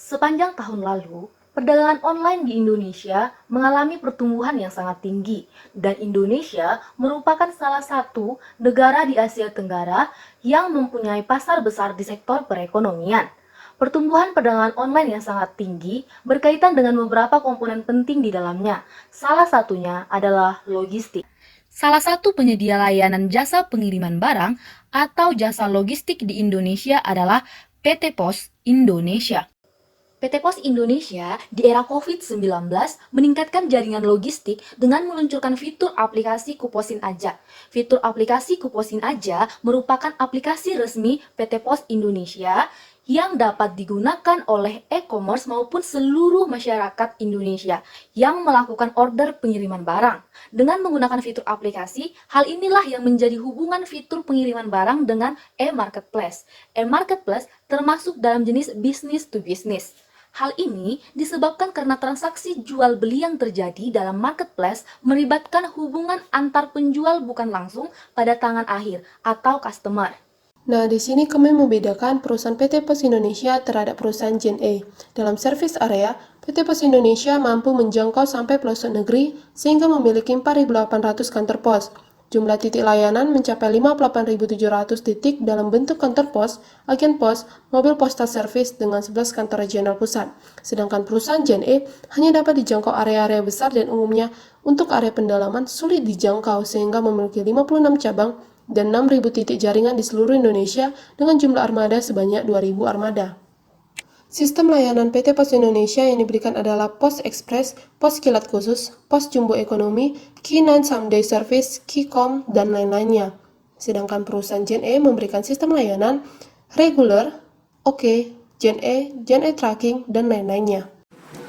Sepanjang tahun lalu, perdagangan online di Indonesia mengalami pertumbuhan yang sangat tinggi, dan Indonesia merupakan salah satu negara di Asia Tenggara yang mempunyai pasar besar di sektor perekonomian. Pertumbuhan perdagangan online yang sangat tinggi berkaitan dengan beberapa komponen penting di dalamnya. Salah satunya adalah logistik. Salah satu penyedia layanan jasa pengiriman barang atau jasa logistik di Indonesia adalah PT Pos Indonesia. PT Pos Indonesia di era COVID-19 meningkatkan jaringan logistik dengan meluncurkan fitur aplikasi Kuposin Aja. Fitur aplikasi Kuposin Aja merupakan aplikasi resmi PT Pos Indonesia yang dapat digunakan oleh e-commerce maupun seluruh masyarakat Indonesia yang melakukan order pengiriman barang. Dengan menggunakan fitur aplikasi, hal inilah yang menjadi hubungan fitur pengiriman barang dengan e-marketplace. E-marketplace termasuk dalam jenis business to business. Hal ini disebabkan karena transaksi jual beli yang terjadi dalam marketplace melibatkan hubungan antar penjual bukan langsung pada tangan akhir atau customer. Nah, di sini kami membedakan perusahaan PT Pos Indonesia terhadap perusahaan JNE. Dalam service area, PT Pos Indonesia mampu menjangkau sampai pelosok negeri sehingga memiliki 4.800 kantor pos. Jumlah titik layanan mencapai 58.700 titik dalam bentuk kantor pos, agen pos, mobil postal service dengan 11 kantor regional pusat. Sedangkan perusahaan JNE hanya dapat dijangkau area-area besar dan umumnya untuk area pendalaman sulit dijangkau sehingga memiliki 56 cabang dan 6.000 titik jaringan di seluruh Indonesia dengan jumlah armada sebanyak 2.000 armada. Sistem layanan PT Pos Indonesia yang diberikan adalah Pos Express, Pos Kilat Khusus, Pos Jumbo Ekonomi, K9 Someday Service, Kikom, dan lain-lainnya. Sedangkan perusahaan JNE memberikan sistem layanan regular, OK, JNE Tracking, dan lain-lainnya.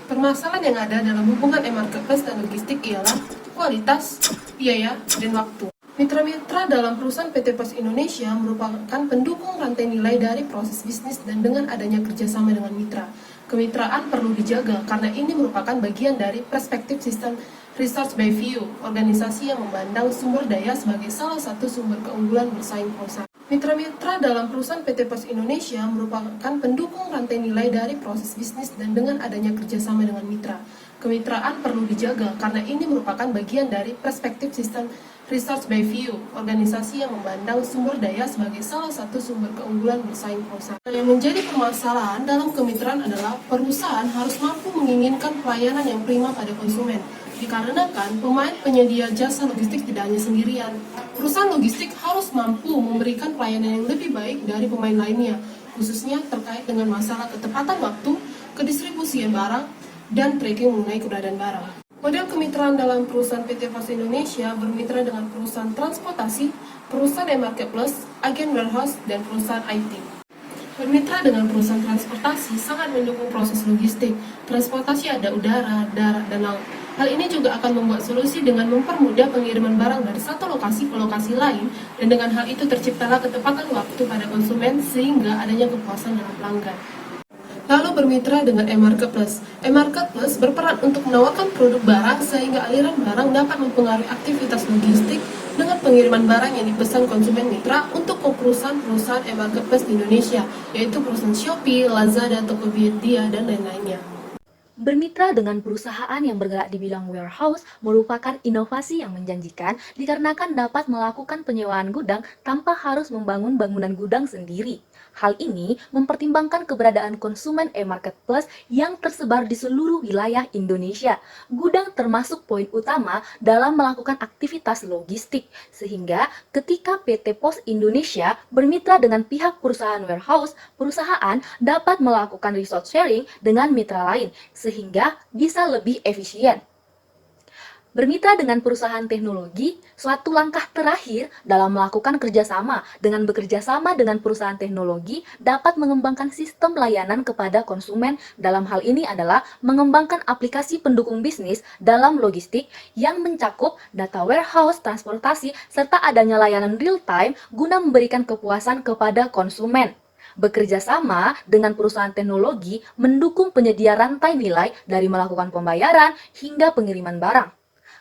Permasalahan yang ada dalam hubungan e-marketplace dan logistik ialah kualitas, biaya, dan waktu. Mitra-mitra dalam perusahaan PT Pos Indonesia merupakan pendukung rantai nilai dari proses bisnis dan dengan adanya kerjasama dengan mitra. Kemitraan perlu dijaga karena ini merupakan bagian dari perspektif sistem resource by view, organisasi yang memandang sumber daya sebagai salah satu sumber keunggulan bersaing perusahaan. Mitra-mitra dalam perusahaan PT Pos Indonesia merupakan pendukung rantai nilai dari proses bisnis dan dengan adanya kerjasama dengan mitra. Kemitraan perlu dijaga karena ini merupakan bagian dari perspektif sistem resource by view, organisasi yang memandang sumber daya sebagai salah satu sumber keunggulan bersaing perusahaan. Yang menjadi permasalahan dalam kemitraan adalah perusahaan harus mampu menginginkan pelayanan yang prima pada konsumen. Dikarenakan pemain penyedia jasa logistik tidak hanya sendirian, perusahaan logistik harus mampu memberikan pelayanan yang lebih baik dari pemain lainnya, khususnya terkait dengan masalah ketepatan waktu, kedistribusian barang, dan tracking mengenai keberadaan barang. Model kemitraan dalam perusahaan PT Pos Indonesia bermitra dengan perusahaan transportasi, perusahaan e-marketplace, agen warehouse, dan perusahaan IT. Bermitra dengan perusahaan transportasi sangat mendukung proses logistik. Transportasi ada udara, darat, dan laut. Hal ini juga akan membuat solusi dengan mempermudah pengiriman barang dari satu lokasi ke lokasi lain, dan dengan hal itu terciptalah ketepatan waktu pada konsumen sehingga adanya kepuasan dalam pelanggan. Lalu bermitra dengan e-marketplace. E-marketplace berperan untuk menawarkan produk barang sehingga aliran barang dapat mempengaruhi aktivitas logistik dengan pengiriman barang yang dipesan konsumen mitra untuk perusahaan-perusahaan e-marketplace di Indonesia, yaitu perusahaan Shopee, Lazada, Tokopedia, dan lain-lainnya. Bermitra dengan perusahaan yang bergerak di bidang warehouse merupakan inovasi yang menjanjikan dikarenakan dapat melakukan penyewaan gudang tanpa harus membangun bangunan gudang sendiri. Hal ini mempertimbangkan keberadaan konsumen e-marketplace yang tersebar di seluruh wilayah Indonesia. Gudang termasuk poin utama dalam melakukan aktivitas logistik, sehingga ketika PT Pos Indonesia bermitra dengan pihak perusahaan warehouse, perusahaan dapat melakukan resource sharing dengan mitra lain, sehingga bisa lebih efisien. Bermitra dengan perusahaan teknologi, suatu langkah terakhir dalam melakukan kerjasama. Dengan bekerja sama dengan perusahaan teknologi, dapat mengembangkan sistem layanan kepada konsumen. Dalam hal ini adalah mengembangkan aplikasi pendukung bisnis dalam logistik yang mencakup data warehouse, transportasi, serta adanya layanan real-time guna memberikan kepuasan kepada konsumen. Bekerja sama dengan perusahaan teknologi mendukung penyedia rantai nilai dari melakukan pembayaran hingga pengiriman barang.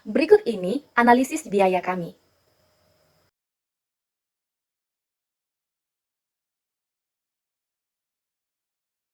Berikut ini analisis biaya kami.